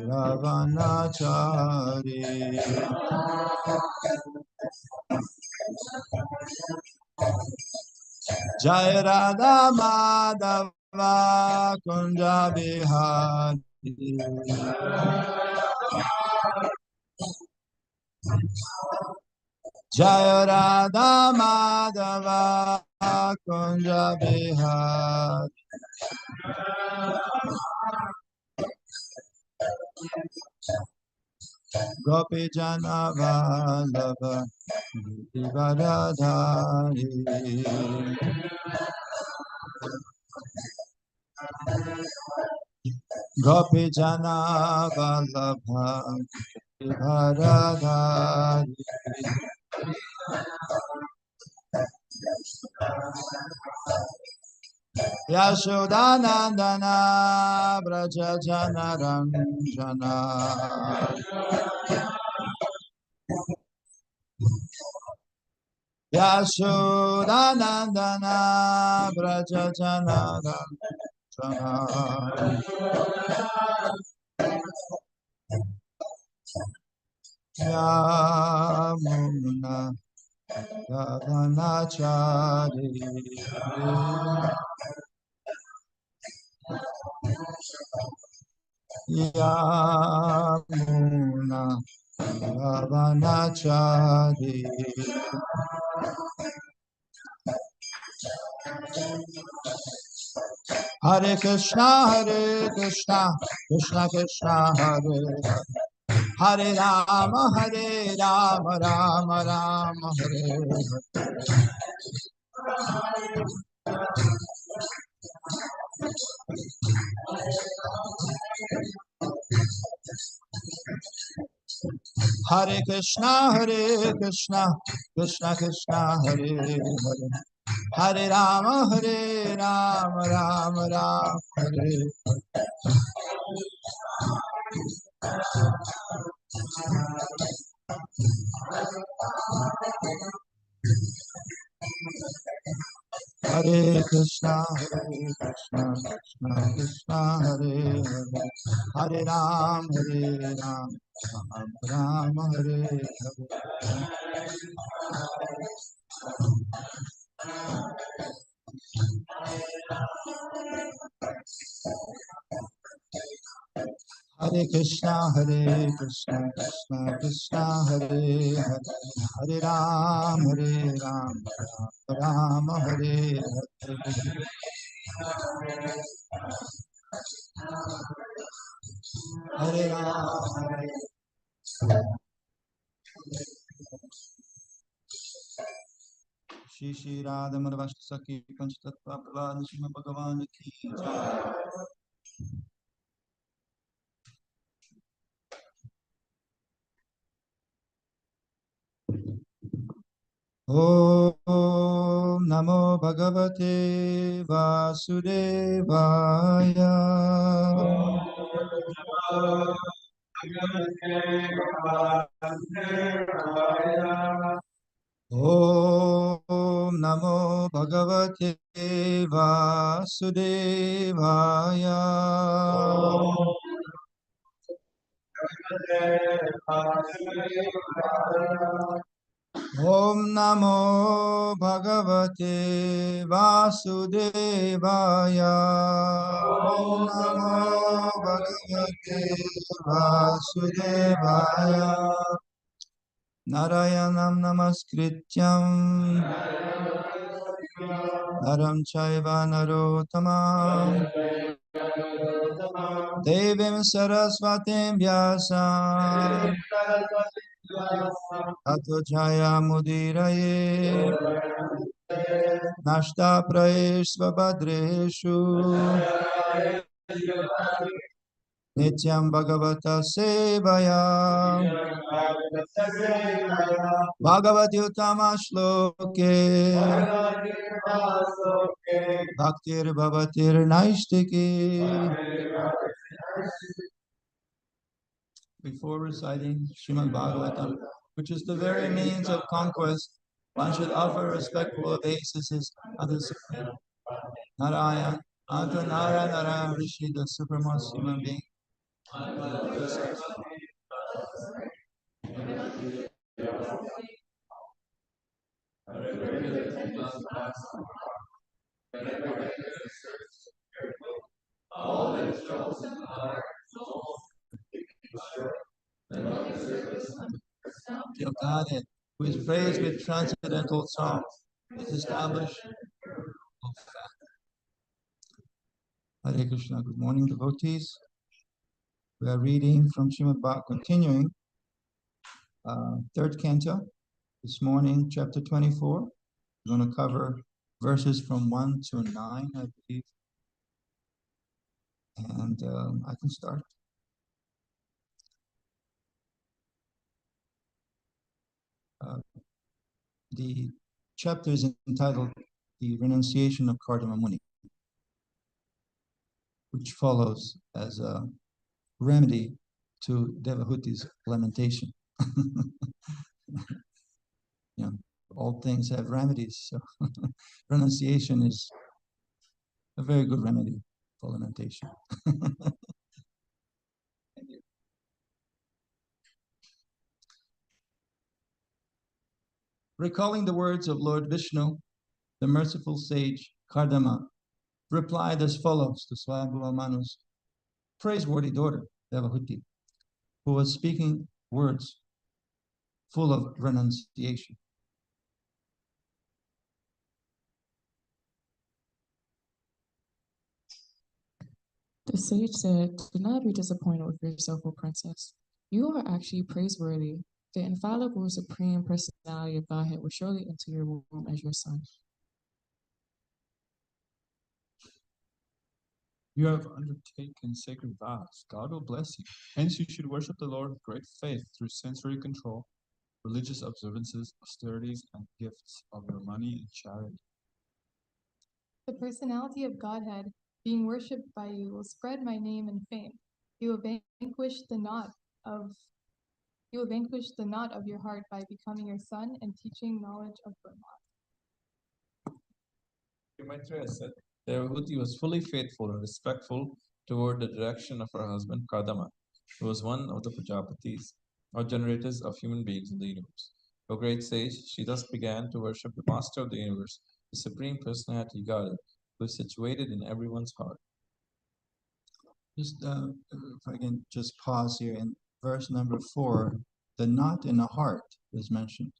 Ravanachari Jai Radha Madhava Kunja Bihari Jai Radha Madhava Kunja Bihari Gopi Jana Vallabha Giridharadhari Gopi Jana Vallabha Giridharadhari Yashodanandana Braja Jana Ranjana Yashodanandana Braja Jana Ranjana Yamuna Yavanachari Yamuna Yavanachari Hare Krishna, Krishna Krishna, Hare Hare Rama, Rama Rama, Hare Hare Krishna, Krishna Krishna, Hare Hare Hare Rama, Rama Rama, Hare Hare Krishna, Krishna Krishna, Hare Hare Hare Rama, Rama Hare Hare Hare Krishna, Krishna Krishna, Hare Hare Hare Rama, Rama Hare Hare Hare Rama. Shri Shri Radha Madhava Saki Panchatattva Prabhupada Srimad Bhagavan Ki Jai. Om Namo Bhagavate Vasudevaya. Om Namo Bhagavate Vasudevaya. Om Namo Bhagavate Vasudevaya. Om Namo Bhagavate Vasudevaya. Narayanam Namaskrityam Naram Chaiva Narottamam Devim Saraswatim Vyasam Tato Jaya Mudiraye Nashta Prayesh Vabhadreshu Nityam Bhagavata Sevaya Bhagavati Uttama Shloke Bhaktir Bhavatir Naishtiki. Before reciting Srimad Bhagavatam, which is the very means of conquest, one should offer respectful obeisances unto the Supreme Narayan, unto Narayan, Narayan Rishi, the supremest human being, Your Godhead, who is praised with transcendental songs, is established. Hare Krishna. Good morning, devotees. We are reading from Srimad Bhagavatam, continuing third canto. This morning, chapter 24. We're going to cover verses from 1 to 9, I believe. And I can start. The chapter is entitled The Renunciation of Kardama Muni, which follows as a remedy to Devahuti's lamentation. Yeah, all things have remedies, so renunciation is a very good remedy for lamentation. Recalling the words of Lord Vishnu, the merciful sage Kardama replied as follows to Swayambhuva Manu's praiseworthy daughter, Devahuti, who was speaking words full of renunciation. The sage said, "Do not be disappointed with yourself, O princess. You are actually praiseworthy. The infallible Supreme Personality of Godhead will surely enter your womb as your son." You have undertaken sacred vows. God will bless you. Hence, you should worship the Lord with great faith through sensory control, religious observances, austerities, and gifts of your money and charity. The personality of Godhead, being worshipped by you, will spread my name and fame. You will vanquish the knot of your heart by becoming your son and teaching knowledge of Brahma. Maitreya said, Devahuti was fully faithful and respectful toward the direction of her husband Kardama, who was one of the Prajapatis, or generators of human beings in the universe. O great sage, she thus began to worship the master of the universe, the Supreme Personality Godhead, who is situated in everyone's heart. Just if I can just pause here in verse number 4, the knot in the heart is mentioned.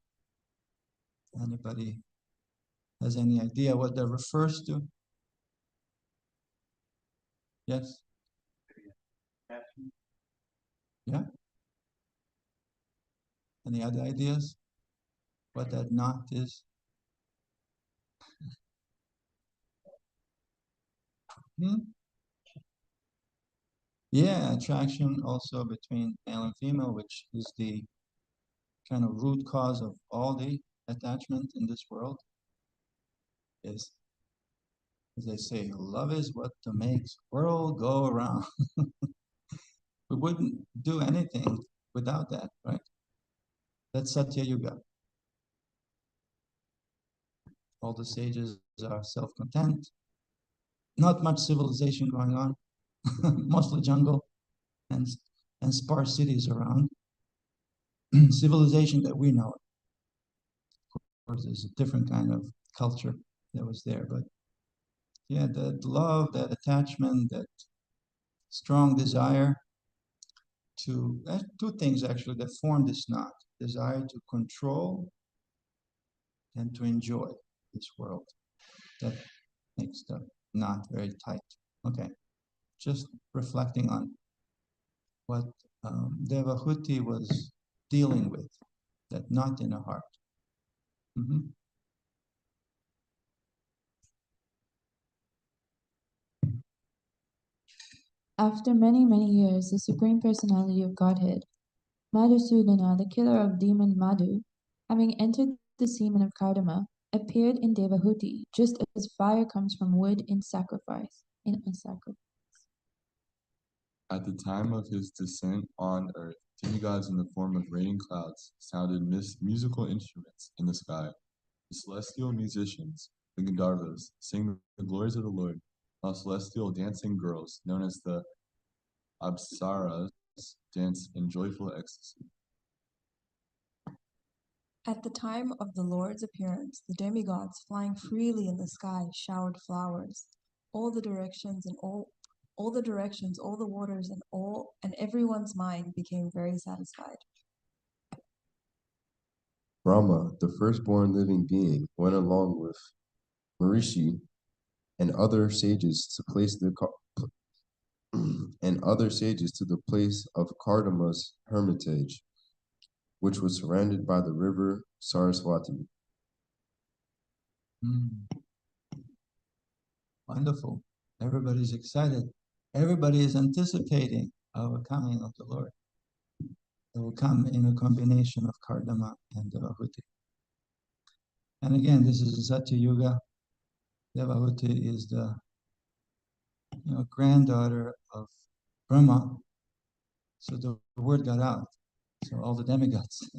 Anybody has any idea what that refers to? Yes? Yeah? Any other ideas what that knot is? Yeah, attraction also between male and female, which is the kind of root cause of all the attachment in this world. Is, as they say, love is what makes the world go around. We wouldn't do anything without that, right? That's Satya Yuga. All the sages are self-content. Not much civilization going on. Mostly jungle and sparse cities around. Civilization that we know. Of course, there's a different kind of culture that was there, but yeah, that love, that attachment, that strong desire to, two things actually that form this knot. Desire to control and to enjoy this world. That makes the knot very tight. Okay, just reflecting on what Devahuti was dealing with, that knot in her heart. After many, many years, the Supreme Personality of Godhead, Madhusudana, the killer of demon Madhu, having entered the semen of Kardama, appeared in Devahuti, just as fire comes from wood in sacrifice. At the time of his descent on earth, demigods in the form of raining clouds sounded musical instruments in the sky. The celestial musicians, the Gandharvas, sing the glories of the Lord, while celestial dancing girls, known as the Apsaras danced in joyful ecstasy. At the time of the Lord's appearance, the demigods flying freely in the sky showered flowers. All the directions, all the waters, and everyone's mind became very satisfied. Brahma, the firstborn living being, went along with Marishi and other sages to the place of Kardama's hermitage, which was surrounded by the river Saraswati. Wonderful. Everybody's excited. Everybody is anticipating of a coming of the Lord. It will come in a combination of Kardama and Devahuti. And again, this is Satya Yuga. Devahuti is the granddaughter of Brahma. So the word got out. So all the demigods,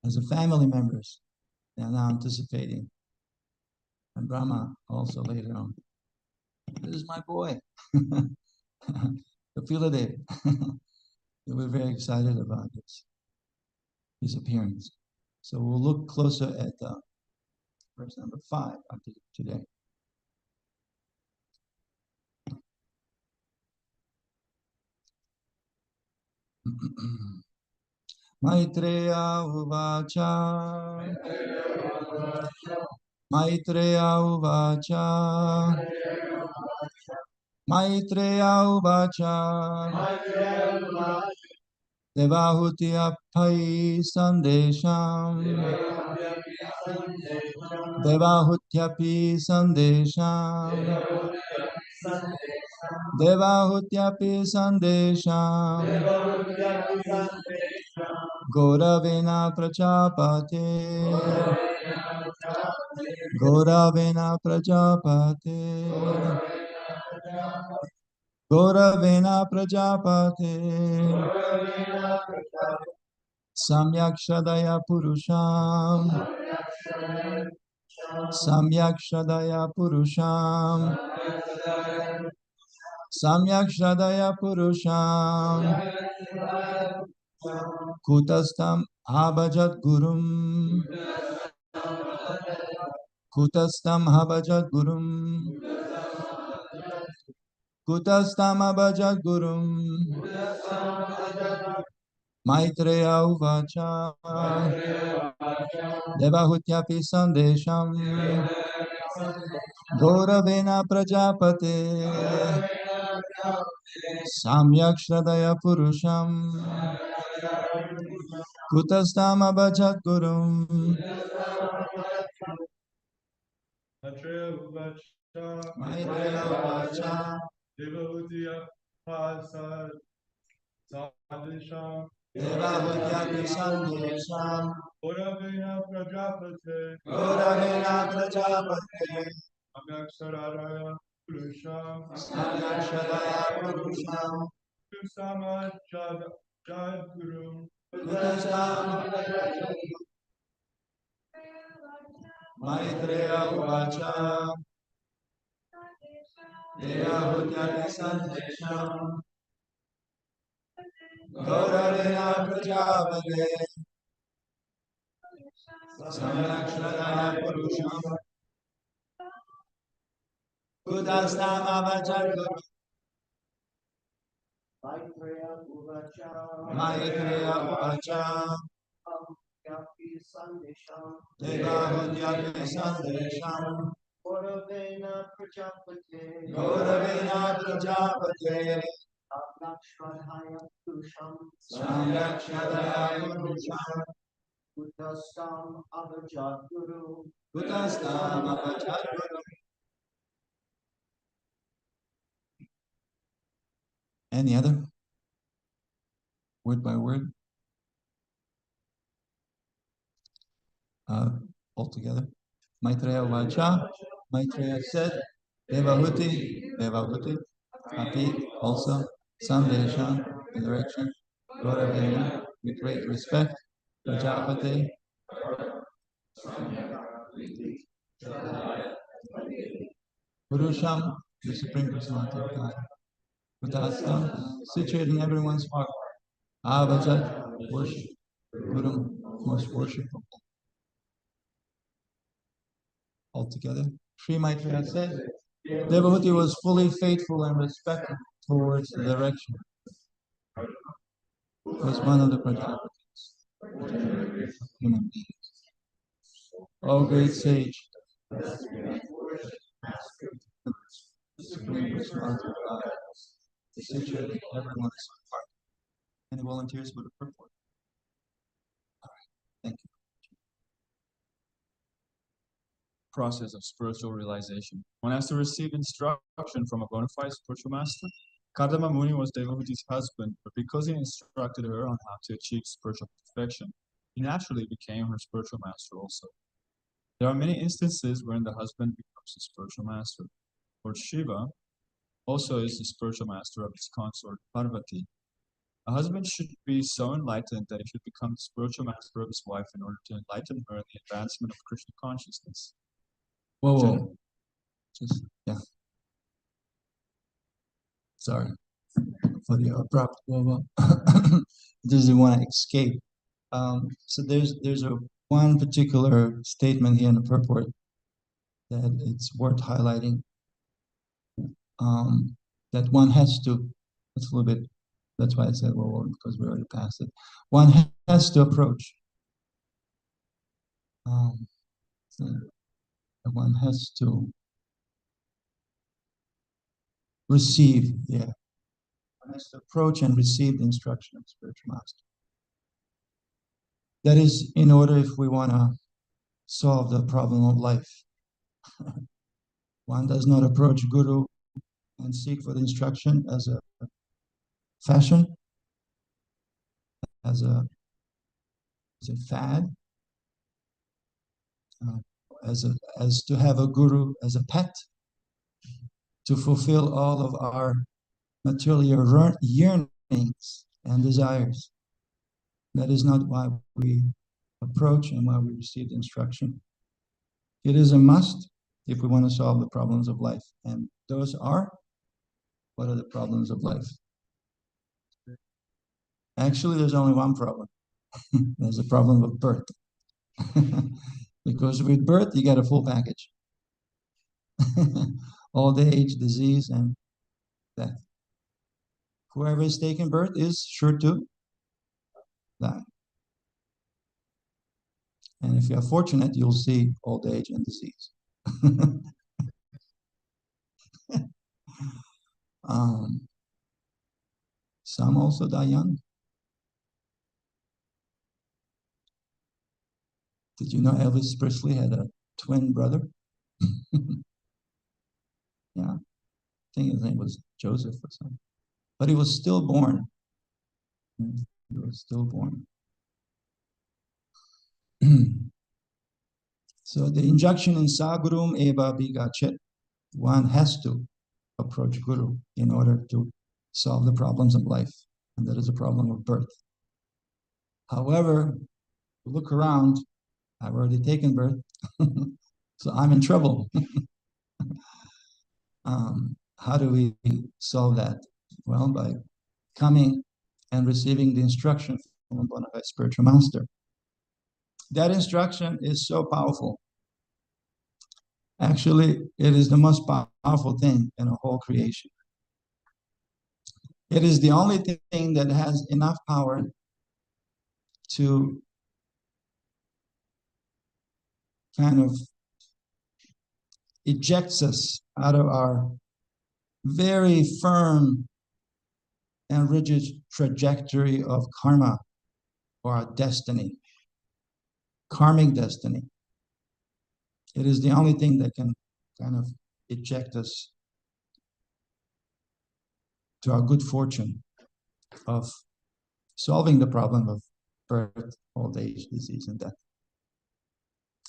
as a family members, they are now anticipating. And Brahma also later on. This is my boy, Kapila. We're very excited about his appearance. So we'll look closer at verse number 5 today. Maitreya Uvacha Maitreya Uvacha Maitreya Uvacha Devahuti Appai Sandesham Devahutyapi Sandesham Devahutyapi Sandesham Goravena Prajapate Goravena Prajapate Goravena Prajapate Samyak Shadaya Purusham Samyak Shadaya Purusham Samyak Shadaya Purusham Kutastam Habajat Gurum Kutastam Habajat Gurum Kutastam Habajat Gurum Maitreya Uvacha Devahutyapi Sandesham Goravena Prajapate Samyak Shradaya Purusham Kutastam Abhajat Gurum Maitreya Uvacha Devahutiya Pasad Sadisham Devahutyapi Sandesham Goravena Prajapate Goravena Prajapate Amyak Sararaya Purusham Samyak Shradaya Purusham Kusama Jadguru Kutastam Maitreya Uvacha Devahutyapi Sandesham Goravena Prajapate Samyak Shradaya Purusham Kutastam Abhajat Gurum Maitreya Uvacha Devahutyapi Sandesham Goravena Prajapate Samyak Shradaya Purusham Kutastam Abhajat Gurum Any other? Word by word? All together. Maitreya Vacha, Maitreya said, Devahuti, Api, also, Sandesham, the direction, Goravena, with great respect, Prajapate, Purusham, the Supreme Personality of God. situated in everyone's heart. Avajat, worship, Guru, most worshipful. Altogether, Sri Maitreya said, Devahuti was fully faithful and respectful towards the direction. Was one of the Prajapatis, human beings. Oh, great sage. Situated in everyone's heart. Any volunteers for the purport? All right, thank you. Process of spiritual realization. One has to receive instruction from a bona fide spiritual master. Kadama Muni was Devahuti's husband, but because he instructed her on how to achieve spiritual perfection, he naturally became her spiritual master also. There are many instances wherein the husband becomes the spiritual master. Lord Shiva also is the spiritual master of his consort Parvati. A husband should be so enlightened that he should become the spiritual master of his wife in order to enlighten her in the advancement of Krishna consciousness. Whoa. Just, yeah. Sorry for the abrupt whoa. Doesn't want to escape. So there's a one particular statement here in the purport that it's worth highlighting. That one has to. It's a little bit. That's why I said whoa, because we already passed it. One has to approach. So one has to receive. Yeah. One has to approach and receive the instruction of spiritual master. That is in order if we want to solve the problem of life. One does not approach Guru and seek for the instruction as a fashion, as a fad, as to have a Guru as a pet, to fulfill all of our material yearnings and desires. That is not why we approach and why we receive the instruction. It is a must if we want to solve the problems of life. And those are, what are the problems of life? Actually, there's only one problem. There's a problem of birth. Because with birth, you get a full package. Old age, disease, and death. Whoever is taking birth is sure to die. And if you're fortunate, you'll see old age and disease. Some also die young. Did you know Elvis Presley had a twin brother? Yeah, I think his name was Joseph or something. But he was still born. He was still born. So the injunction in Sagurum Eva Bigachet, one has to approach Guru in order to solve the problems of life. And that is a problem of birth. However, look around, I've already taken birth, so I'm in trouble. How do we solve that? Well, by coming and receiving the instruction from a bona fide spiritual master. That instruction is so powerful. Actually, it is the most powerful thing in a whole creation. It is the only thing that has enough power to kind of ejects us out of our very firm and rigid trajectory of karma or our destiny, karmic destiny. It is the only thing that can kind of eject us to our good fortune of solving the problem of birth, old age, disease, and death,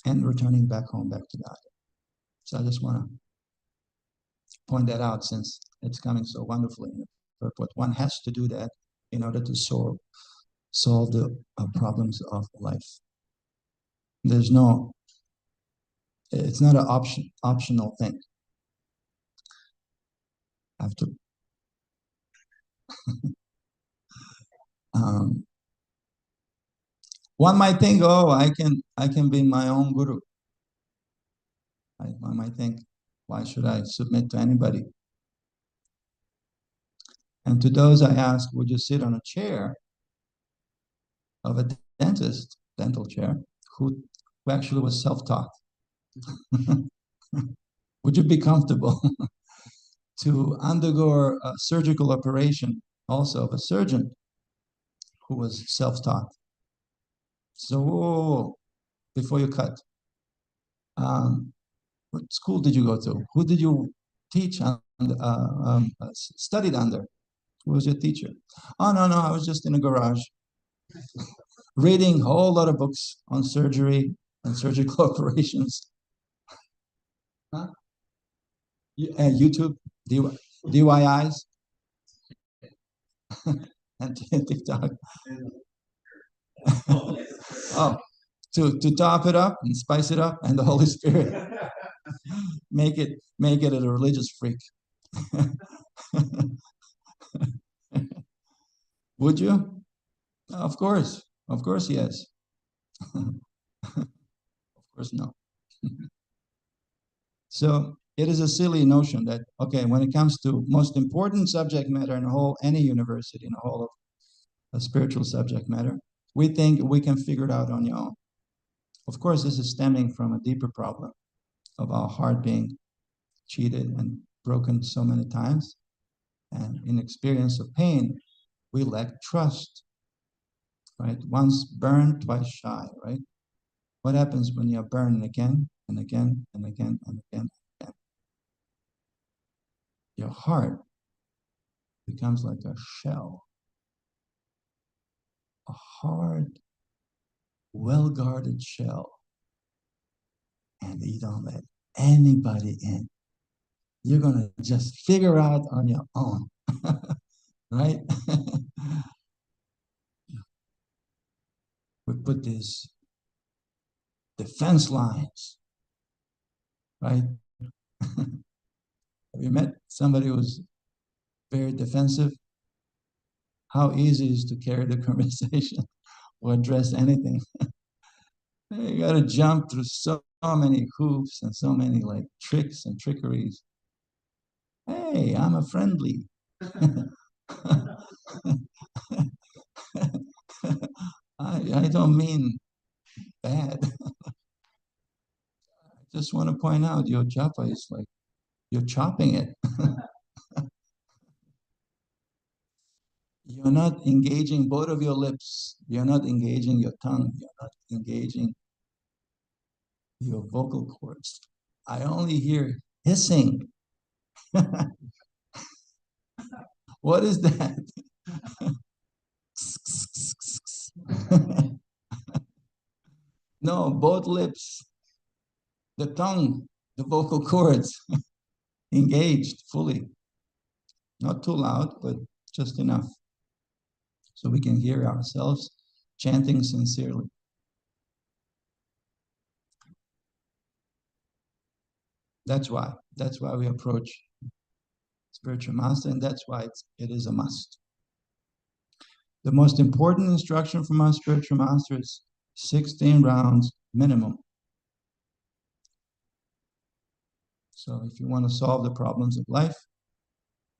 and returning back home, back to God. So I just want to point that out since it's coming so wonderfully in the purport. One has to do that in order to solve the problems of life. There's no, it's not an optional thing. I have to One might think, oh, I can be my own guru. One might think, why should I submit to anybody? And to those I ask, would you sit on a chair of a dentist, dental chair, who actually was self-taught? Would you be comfortable to undergo a surgical operation also of a surgeon who was self-taught? So, before you cut, what school did you go to? Who did you teach and studied under? Who was your teacher? Oh, no, I was just in a garage reading a whole lot of books on surgery and surgical operations. Huh? YouTube, DIYs, and TikTok. Oh, to top it up and spice it up, and the Holy Spirit make it a religious freak. Would you? Of course, yes. Of course, no. So it is a silly notion that, okay, when it comes to most important subject matter in any university, in the whole of a spiritual subject matter, we think we can figure it out on your own. Of course, this is stemming from a deeper problem of our heart being cheated and broken so many times. And in experience of pain, we lack trust, right? Once burned, twice shy, right? What happens when you're burned again and again and again and again and again? Your heart becomes like a shell, a hard, well-guarded shell, and you don't let anybody in. You're going to just figure out on your own, right? We put these defense lines, right? Have you met somebody who's very defensive? How easy is to carry the conversation or address anything? You got to jump through so many hoops and so many like tricks and trickeries. Hey, I'm a friendly. I don't mean bad. I just want to point out your japa is like you're chopping it. You're not engaging both of your lips. You're not engaging your tongue. You're not engaging your vocal cords. I only hear hissing. What is that? No, both lips, the tongue, the vocal cords engaged fully. Not too loud, but just enough so we can hear ourselves chanting sincerely. That's why we approach spiritual master, and that's why it is a must. The most important instruction from our spiritual master is 16 rounds minimum. So if you want to solve the problems of life,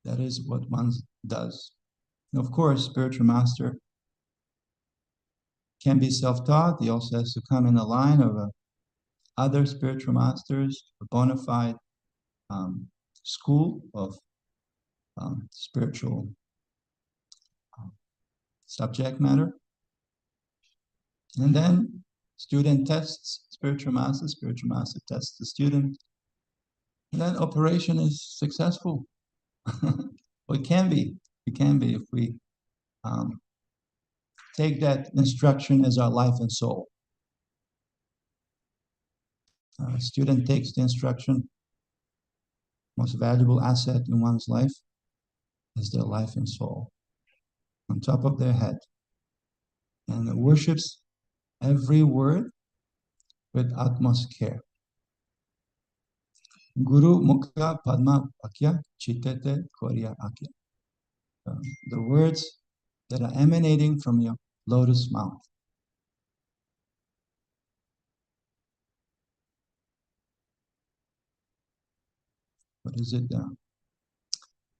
that is what one does. And of course, spiritual master can be self-taught. He also has to come in the line of other spiritual masters, a bona fide school of spiritual subject matter. And then student tests spiritual master tests the student. And then operation is successful. Well, it can be if we take that instruction as our life and soul. A student takes the instruction, most valuable asset in one's life is their life and soul, on top of their head, and worships every word with utmost care. Guru Mukha Padma Akya Chitete Korya Akya. the words that are emanating from your lotus mouth. What is it now?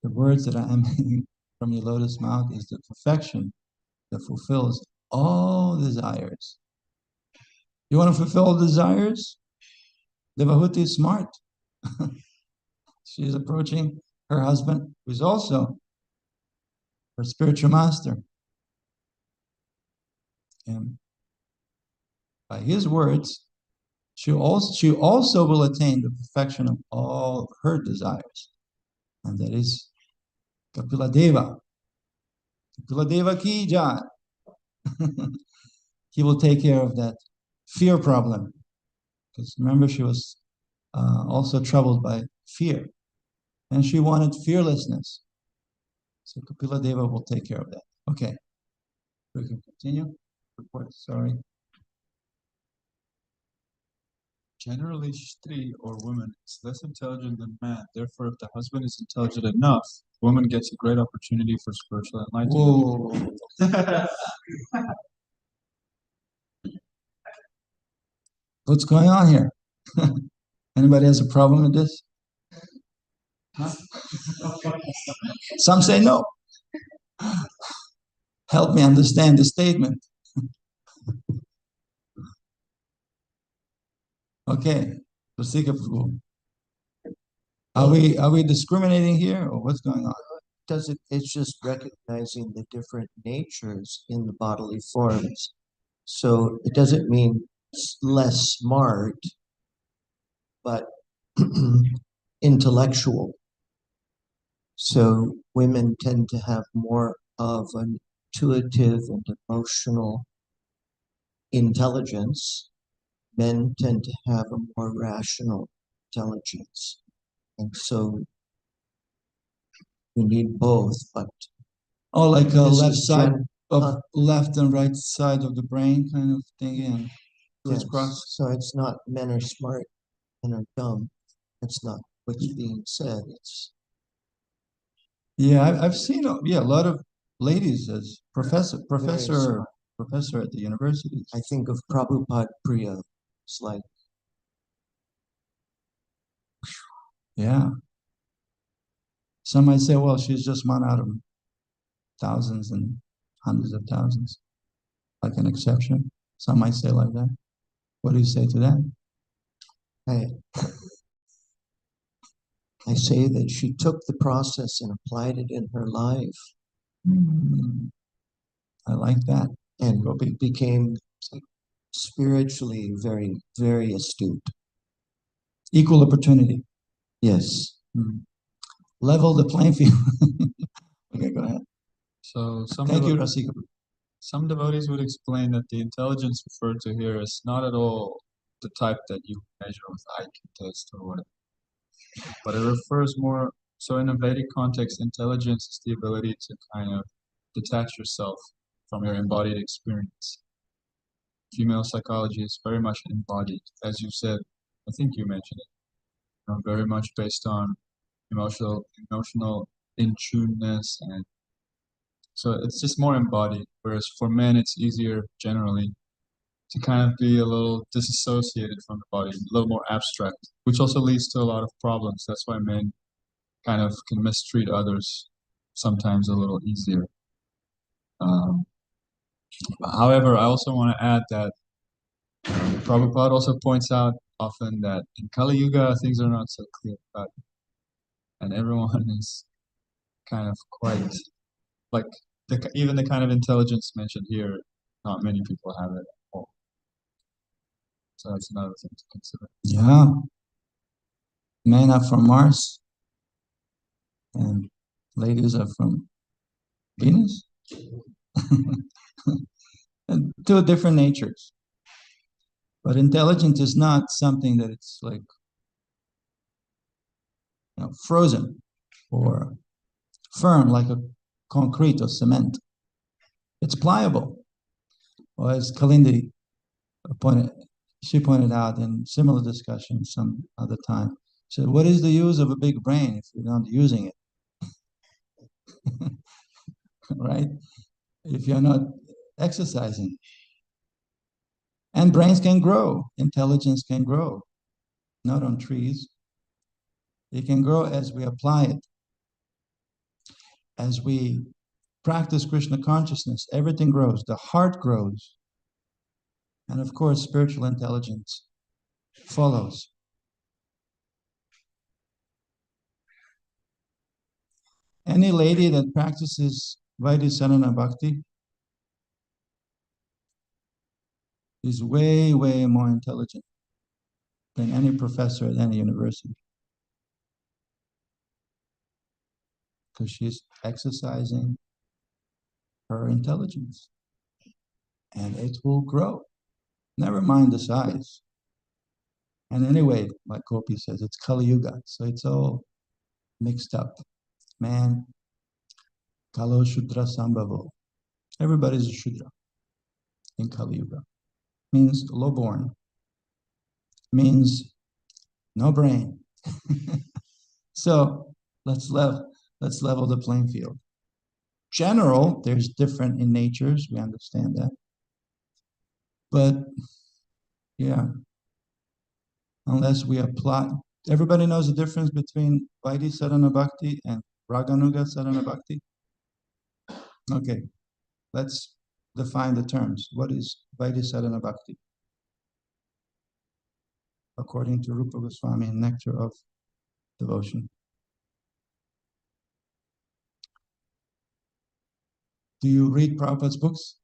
The words that are emanating from your lotus mouth is the perfection that fulfills all desires. You want to fulfill desires? Devahuti is smart. She is approaching her husband, who is also her spiritual master. And by his words, she also will attain the perfection of all her desires. And that is Kapila Deva. Kapila Deva ki jai. He will take care of that fear problem. Because remember, she was also troubled by fear. And she wanted fearlessness. So Kapila Deva will take care of that. Okay. We can continue. Report, sorry. Generally, Shri or woman is less intelligent than man. Therefore, if the husband is intelligent enough, woman gets a great opportunity for spiritual enlightenment. Whoa. What's going on here? Anybody has a problem with this? Huh? Some say no. Help me understand the statement. Okay, Rasika Prabhu. Are we discriminating here, or what's going on? It's just recognizing the different natures in the bodily forms. So it doesn't mean less smart, but intellectual. So women tend to have more of an intuitive and emotional intelligence. Men tend to have a more rational intelligence. And so you need both, but like a this left is side of left and right side of the brain kind of thing, and yes, crisscross. so it's not men are smart, men are dumb. That's not what's being said. It's I've seen a lot of ladies as professor at the university. I think of Prabhupada Priya. It's like some might say, well, she's just one out of thousands and hundreds of thousands, like an exception. Some might say like that. What do you say to that? I say that she took the process and applied it in her life. I like that. And became spiritually very, very astute. Equal opportunity. Yes. Level the playing field. Okay, go ahead. So Thank you, Rasika. Some devotees would explain that the intelligence referred to here is not at all the type that you measure with IQ test or whatever, but it refers more. So in a Vedic context, intelligence is the ability to kind of detach yourself from your embodied experience. Female psychology is very much embodied, as you said. I think you mentioned it. Very much based on emotional in-tuneness, and so it's just more embodied. Whereas for men, it's easier generally to kind of be a little disassociated from the body, a little more abstract, which also leads to a lot of problems. That's why men kind of can mistreat others sometimes a little easier. However, I also want to add that Prabhupada also points out often that in Kali Yuga, things are not so clear cut. And everyone is kind of quite, like, even the kind of intelligence mentioned here, not many people have it at all. So that's another thing to consider. Yeah. Men are from Mars, and ladies are from Venus. And two different natures. But intelligence is not something that it's like frozen or firm like a concrete or cement. It's pliable. Or as Kalindi pointed out in similar discussion some other time, she said, what is the use of a big brain if you're not using it? right? If you're not exercising. And brains can grow, intelligence can grow, not on trees. It can grow as we apply it. As we practice Krishna consciousness, everything grows. The heart grows. And of course, spiritual intelligence follows. Any lady that practices Vaidhi Bhakti is way, way more intelligent than any professor at any university. Because she's exercising her intelligence. And it will grow. Never mind the size. And anyway, like Gopi says, it's Kali Yuga, so it's all mixed up. Man, Kalo Shudra Sambhavo. Everybody's a Shudra in Kali Yuga. Means low-born. Means no brain. So let's level the playing field. General, there's different in natures, we understand that. But yeah, unless we apply, everybody knows the difference between Vaidhi Sadhana Bhakti and Raganuga Sadhana Bhakti? Okay, let's define the terms. What is Vaidhi Sadhana Bhakti? According to Rupa Goswami in Nectar of Devotion. Do you read Prabhupada's books?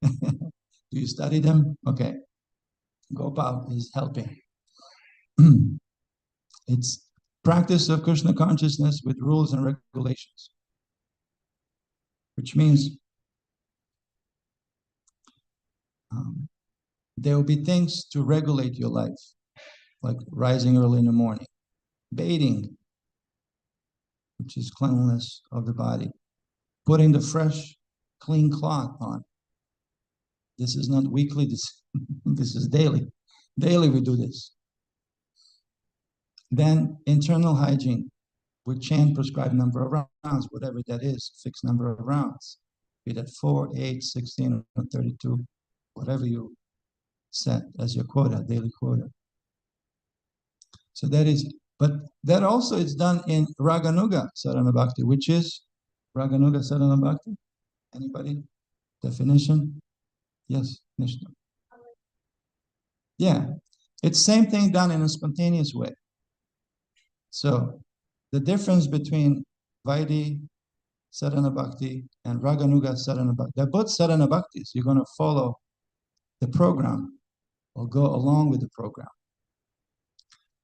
Do you study them? Okay. Gopal is helping. It's practice of Krishna consciousness with rules and regulations, which means there will be things to regulate your life, like rising early in the morning, bathing, which is cleanliness of the body, putting the fresh, clean cloth on. This is not weekly, this is daily. Daily we do this. Then internal hygiene. We chant prescribed number of rounds, whatever that is, fixed number of rounds. Be that 4, 8, 16, or 32, whatever you set as your quota, daily quota. So that is, but that also is done in Raganuga Sadhana Bhakti, which is Raganuga Sadhana Bhakti. Anybody? Definition? Yes, Nishna. Yeah, it's same thing done in a spontaneous way. So the difference between Vaidhi Sadhana Bhakti and Raganuga Sadhana Bhakti, they're both Sadhana Bhaktis. You're going to follow the program or go along with the program.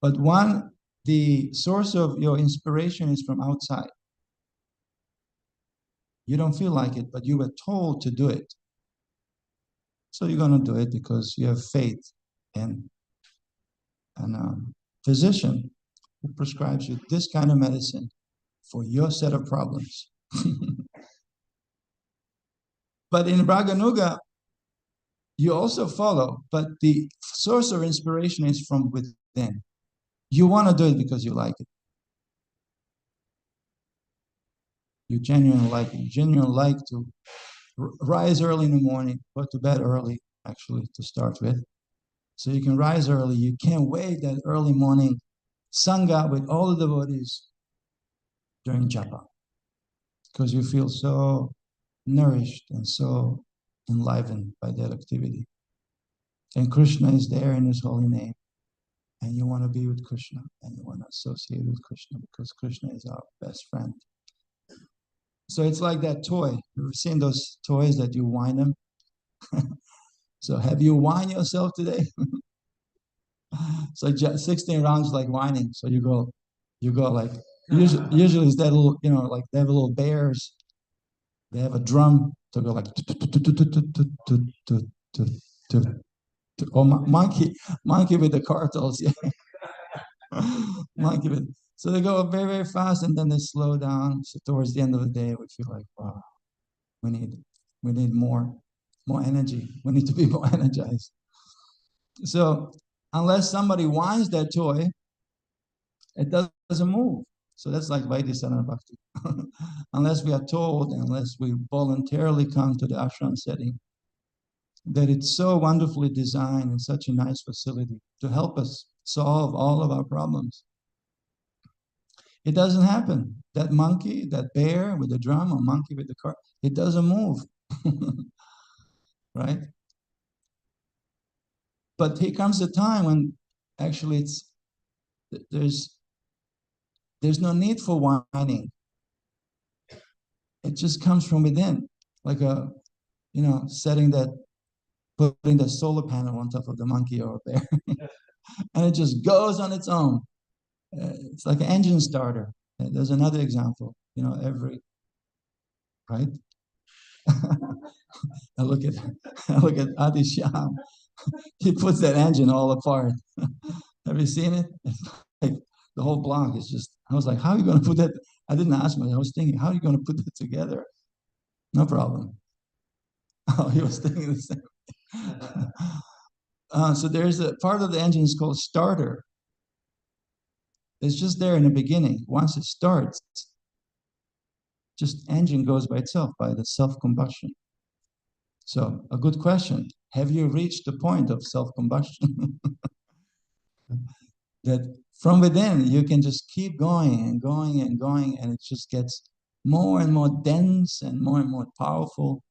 But one, the source of your inspiration is from outside. You don't feel like it, but you were told to do it. So you're going to do it because you have faith in a physician who prescribes you this kind of medicine for your set of problems. But in Raganuga, you also follow, but the source of inspiration is from within. You want to do it because you like it. You genuinely like it. You genuinely like to rise early in the morning, go to bed early, actually, to start with. So you can rise early. You can't wait that early morning Sangha with all the devotees during japa, because you feel so nourished and so enlivened by that activity. And Krishna is there in his holy name. And you want to be with Krishna, and you want to associate with Krishna because Krishna is our best friend. So it's like that toy. You've seen those toys that you whine them? So have you whined yourself today? So 16 rounds like whining. So you go like, usually it's that little, like they have little bears. They have a drum to go like, oh, monkey with the cartels, yeah. Monkey with, so they go very, very fast and then they slow down. So towards the end of the day, we feel like, wow, we need more energy. We need to be more energized. So unless somebody whines that toy, it doesn't move. So that's like Vaidhi Sadhana Bhakti. Unless we are told, unless we voluntarily come to the ashram setting, that it's so wonderfully designed and such a nice facility to help us solve all of our problems. It doesn't happen. That monkey, that bear with the drum, or monkey with the car, it doesn't move. Right? But here comes the time when actually there's no need for whining. It just comes from within, like putting the solar panel on top of the monkey or a bear, and it just goes on its own. It's like an engine starter. There's another example. Right? I look at Adi Shyam. He puts that engine all apart. Have you seen it? It's like the whole block is just. I was like, how are you going to put that? I didn't ask him. I was thinking, how are you going to put that together? No problem. Oh, he was thinking the same. So there's a part of the engine is called starter. It's just there in the beginning. Once it starts, just engine goes by itself, by the self-combustion. So a good question. Have you reached the point of self-combustion? That from within, you can just keep going and going and going, and it just gets more and more dense and more powerful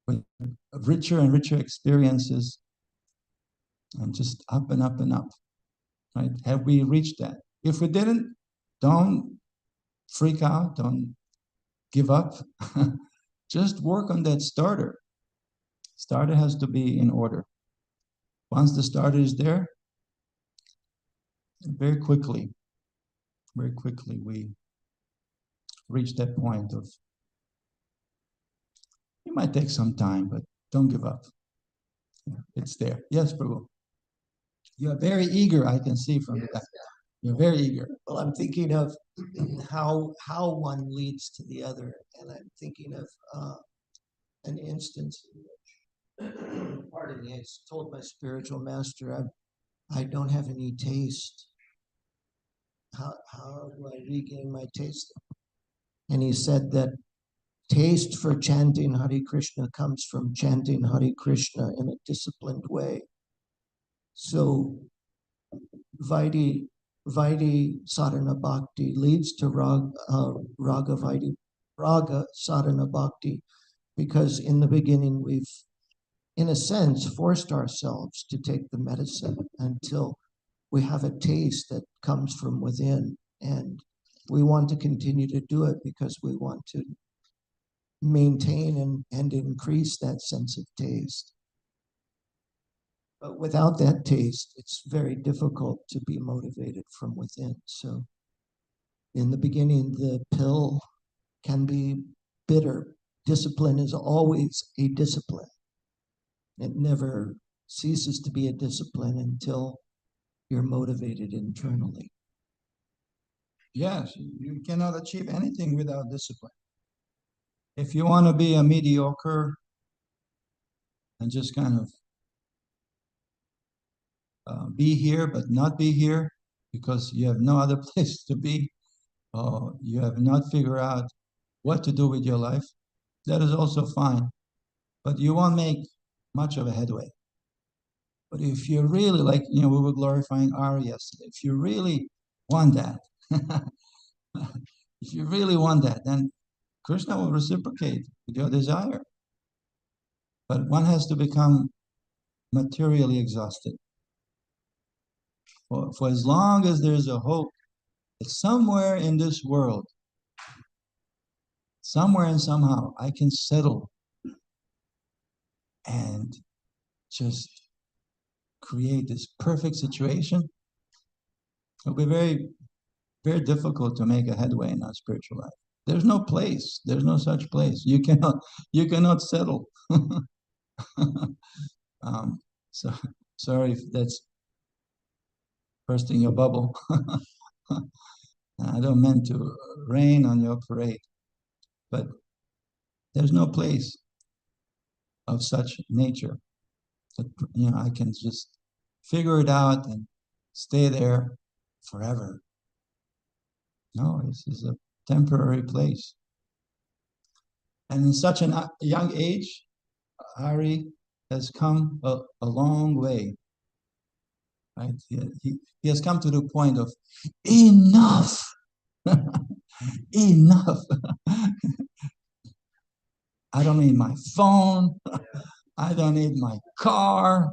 with richer and richer experiences, and just up and up and up, right? Have we reached that? If we didn't, don't freak out, don't give up. Just work on that starter. Starter has to be in order. Once the starter is there, very quickly, we reach that point of, it might take some time, but don't give up. It's there. Yes, Prabhu. You're very eager, I can see from that. You're very eager. Well, I'm thinking of how one leads to the other, and I'm thinking of an instance in which, pardon me, I told my spiritual master, I don't have any taste. How do I regain my taste? And he said that taste for chanting Hare Krishna comes from chanting Hare Krishna in a disciplined way. So Vaidhi Sadhana Bhakti leads to Raga Sadhana Bhakti, because in the beginning we've, in a sense, forced ourselves to take the medicine until we have a taste that comes from within. And we want to continue to do it because we want to maintain and increase that sense of taste. But without that taste, it's very difficult to be motivated from within. So in the beginning, the pill can be bitter. Discipline is always a discipline. It never ceases to be a discipline until you're motivated internally. Yes, you cannot achieve anything without discipline. If you want to be a mediocre and just kind of be here but not be here because you have no other place to be, or you have not figured out what to do with your life, that is also fine. But you won't make much of a headway. But if you really, like, we were glorifying Ari yesterday, if you really want that, if you really want that, then Krishna will reciprocate with your desire. But one has to become materially exhausted. For as long as there's a hope that somewhere in this world, somewhere and somehow, I can settle and just create this perfect situation, it'll be very, very difficult to make a headway in our spiritual life. There's no place. There's no such place. You cannot settle. So sorry if that's bursting your bubble. I don't mean to rain on your parade, but there's no place of such nature that I can just figure it out and stay there forever. No, this is a temporary place. And in such a young age, Hari has come a long way. Right? He has come to the point of enough. Enough. I don't need my phone. I don't need my car.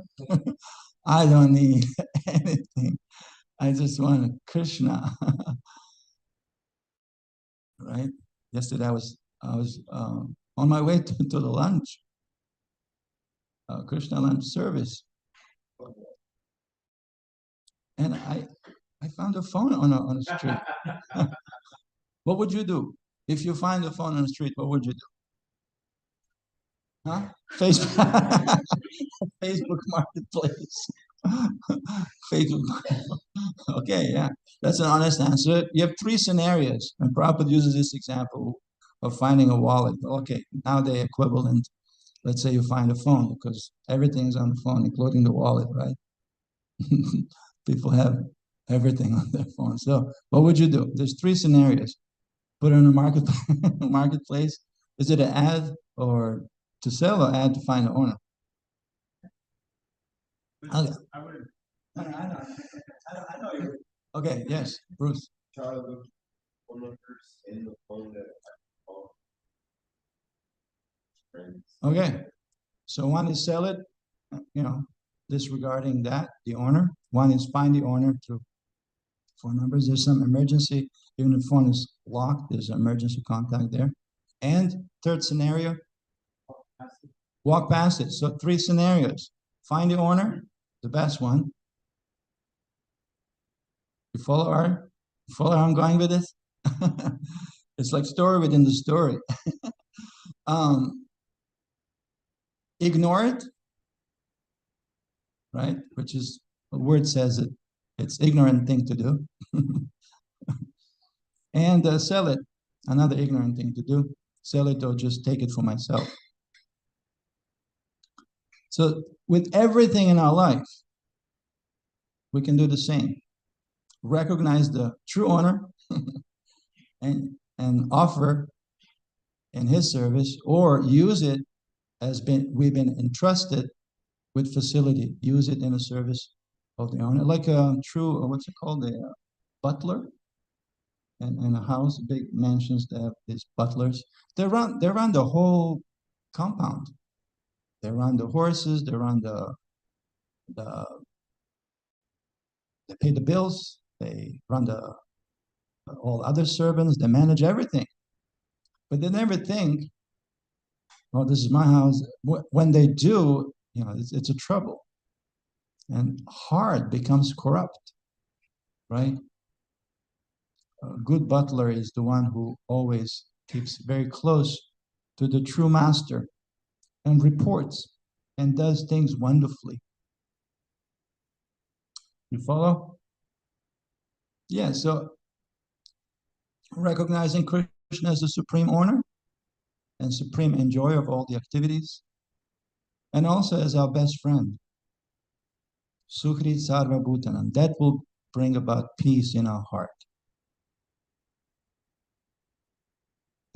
I don't need anything. I just want Krishna. Right? Yesterday I was on my way to the lunch, Krishna lunch service, and I found a phone on a street. What would you do if you find a phone on the street? What would you do? Huh? Facebook, Facebook Marketplace. Facebook. Okay, yeah, that's an honest answer. You have three scenarios, and Prabhupada uses this example of finding a wallet. Okay, now they're equivalent. Let's say you find a phone, because everything is on the phone, including the wallet, right? People have everything on their phone. So what would you do? There's three scenarios. Put it on a marketplace. Is it an ad or to sell, or ad to find the owner? Okay. I know you. Okay, yes, Bruce. Okay, so one is sell it, disregarding that, the owner. One is find the owner through phone numbers. There's some emergency, even if the phone is locked, there's an emergency contact there. And third scenario, walk past it. So three scenarios. Find the owner, the best one. You follow where I'm going with this? It's like story within the story. Ignore it, right? Which is, a word says it. It's ignorant thing to do. And sell it, another ignorant thing to do. Sell it or just take it for myself. So with everything in our life, we can do the same. Recognize the true owner and offer in his service, or use it as we've been entrusted with facility. Use it in a service of the owner, like a true, what's it called, a butler. And a house, big mansions, they have these butlers. They run the whole compound. They run the horses. They run they pay the bills. They run all other servants. They manage everything. But they never think, "Oh, this is my house." When they do, it's a trouble, and heart becomes corrupt, right? A good butler is the one who always keeps very close to the true master and reports and does things wonderfully. You follow? Yeah, so recognizing Krishna as the supreme owner and supreme enjoyer of all the activities, and also as our best friend. Sukhrit Sarva Bhutanam. That will bring about peace in our heart.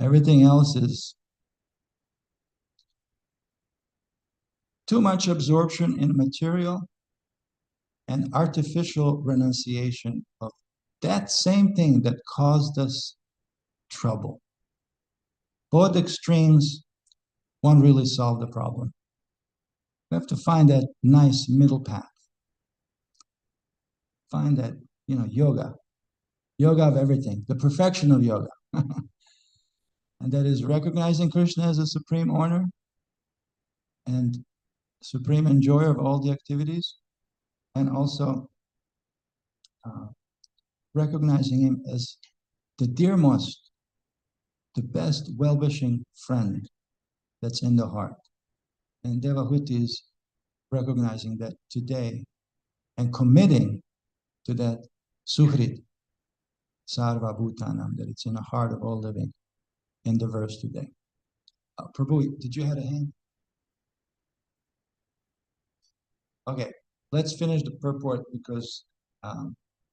Everything else is too much absorption in material and artificial renunciation of that same thing that caused us trouble. Both extremes won't really solve the problem. We have to find that nice middle path. Find that, yoga of everything, the perfection of yoga. And that is recognizing Krishna as a supreme owner and supreme enjoyer of all the activities, and also recognizing him as the dearmost, the best well-wishing friend that's in the heart. And Devahuti is recognizing that today and committing to that Suhrit Sarva Bhutanam, that it's in the heart of all living in the verse today. Prabhu, did you have a hand? Okay, let's finish the purport because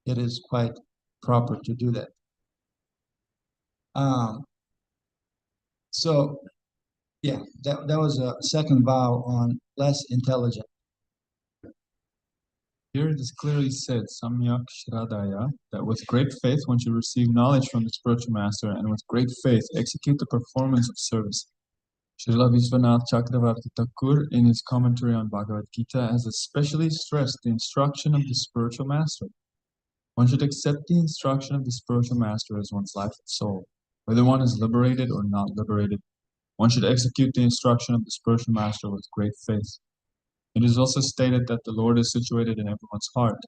it is quite proper to do that. So, yeah, that was a second vow on less intelligent. Here it is clearly said, Samyak Shradaya, that with great faith one should receive knowledge from the spiritual master, and with great faith execute the performance of service. Srila Vishwanath Chakravarti Thakur, in his commentary on Bhagavad Gita, has especially stressed the instruction of the spiritual master. One should accept the instruction of the spiritual master as one's life and soul, whether one is liberated or not liberated. One should execute the instruction of the spiritual master with great faith. It is also stated that the Lord is situated in everyone's heart.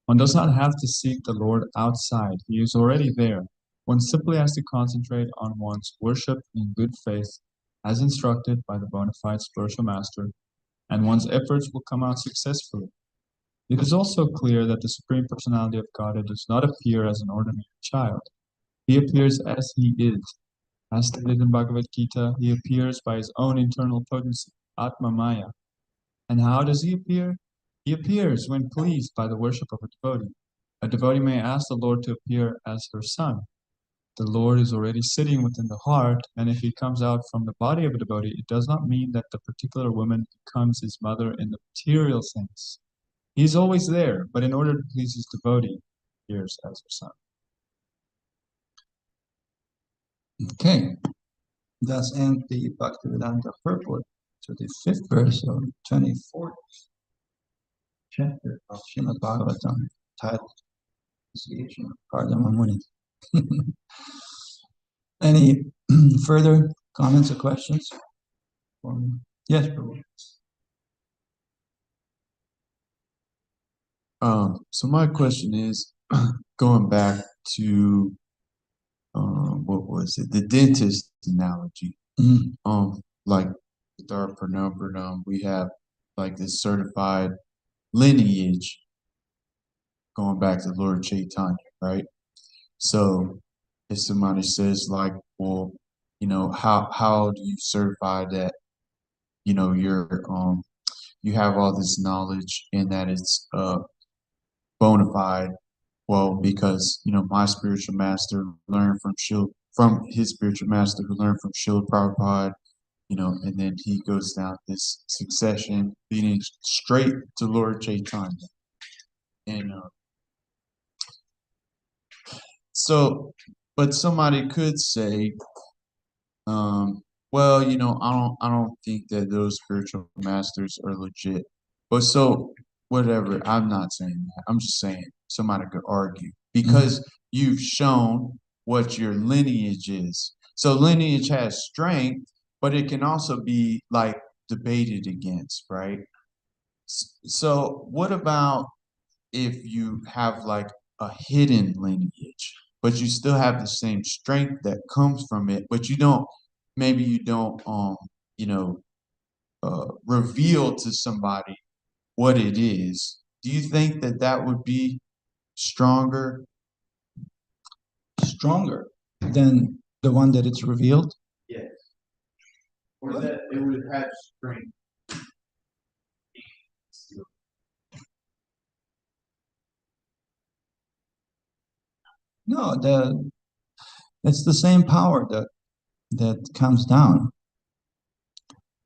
One does not have to seek the Lord outside. He is already there. One simply has to concentrate on one's worship in good faith, as instructed by the bona fide spiritual master, and one's efforts will come out successfully. It is also clear that the Supreme Personality of Godhead does not appear as an ordinary child. He appears as he is. As stated in Bhagavad Gita, he appears by his own internal potency, Atma Maya. And how does he appear? He appears when pleased by the worship of a devotee. A devotee may ask the Lord to appear as her son. The Lord is already sitting within the heart, and if he comes out from the body of a devotee, it does not mean that the particular woman becomes his mother in the material sense. He is always there, but in order to please his devotee, he appears as her son. Okay, thus ends the Bhaktivedanta purport to the 5th verse of 24th chapter of Srimad Bhagavatam, titled Association of Kardama Muni. Any further comments or questions? Yes, Prabhu. So my question is, going back to what was it? The dentist analogy. Like with our Pranam, we have like this certified lineage going back to Lord Chaitanya, right? So if somebody says like, well, how do you certify that, you have all this knowledge and that it's bona fide? Well, because my spiritual master learned from his spiritual master who learned from Srila Prabhupada, and then he goes down this succession leading straight to Lord Chaitanya. And but somebody could say, well, I don't think that those spiritual masters are legit. But so whatever, I'm not saying that. I'm just saying somebody could argue because you've shown what your lineage is. So lineage has strength, but it can also be like debated against, right? So what about if you have like a hidden lineage, but you still have the same strength that comes from it, but you don't reveal to somebody what it is? Do you think that that would be stronger Than the one that it's revealed? Yes. Or that it would have strength? No, it's the same power that comes down,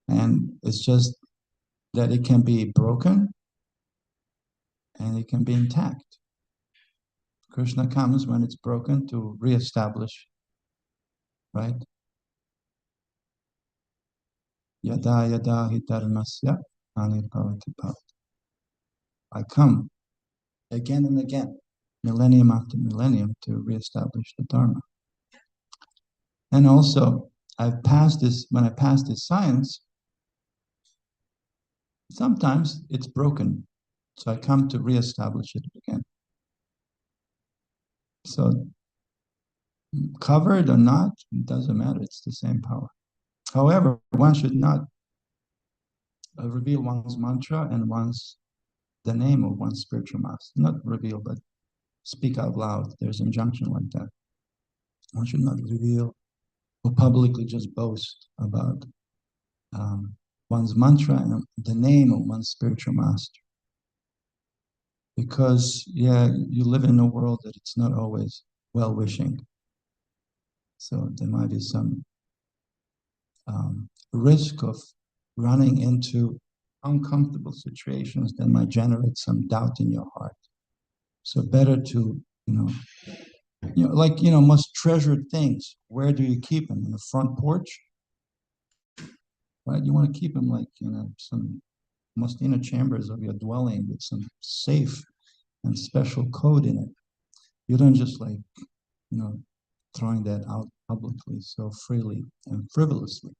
and it's just that it can be broken and it can be intact. Krishna comes when it's broken to reestablish, right? Yada yada hi dharmasya anirbhavati bhav. I come again and again, millennium after millennium, to reestablish the Dharma. And also, when I pass this science, sometimes it's broken. So I come to reestablish it again. So covered or not, it doesn't matter. It's the same power. However, one should not reveal one's mantra and the name of one's spiritual master. Not reveal, but speak out loud. There's injunction like that. One should not reveal or publicly just boast about one's mantra and the name of one's spiritual master. Because, you live in a world that it's not always well-wishing. So there might be some risk of running into uncomfortable situations that might generate some doubt in your heart. So better to, most treasured things. Where do you keep them? In the front porch? Right? You want to keep them like, some most inner chambers of your dwelling with some safe and special code in it. You don't just throwing that out publicly so freely and frivolously.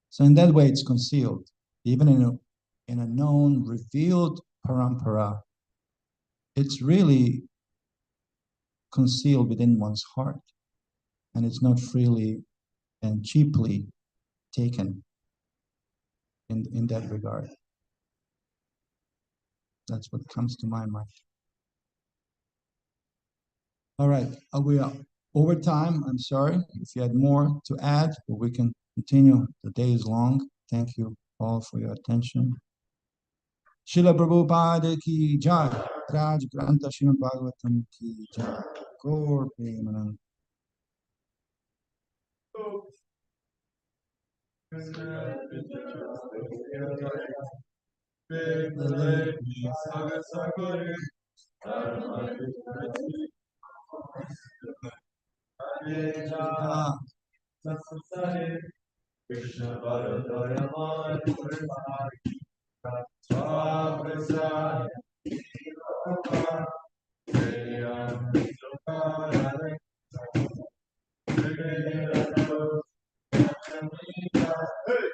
So in that way, it's concealed. Even in a known, revealed parampara, it's really concealed within one's heart, and it's not freely and cheaply taken in that regard. That's what comes to my mind. All right, we are over time. I'm sorry. If you had more to add, but we can continue. The day is long. Thank you all for your attention. Srila Prabhupada ki jai. Raj Grantha Srimad Bhagavatam ki jai. Gaur Premanand. Krishna Paradaya Hey!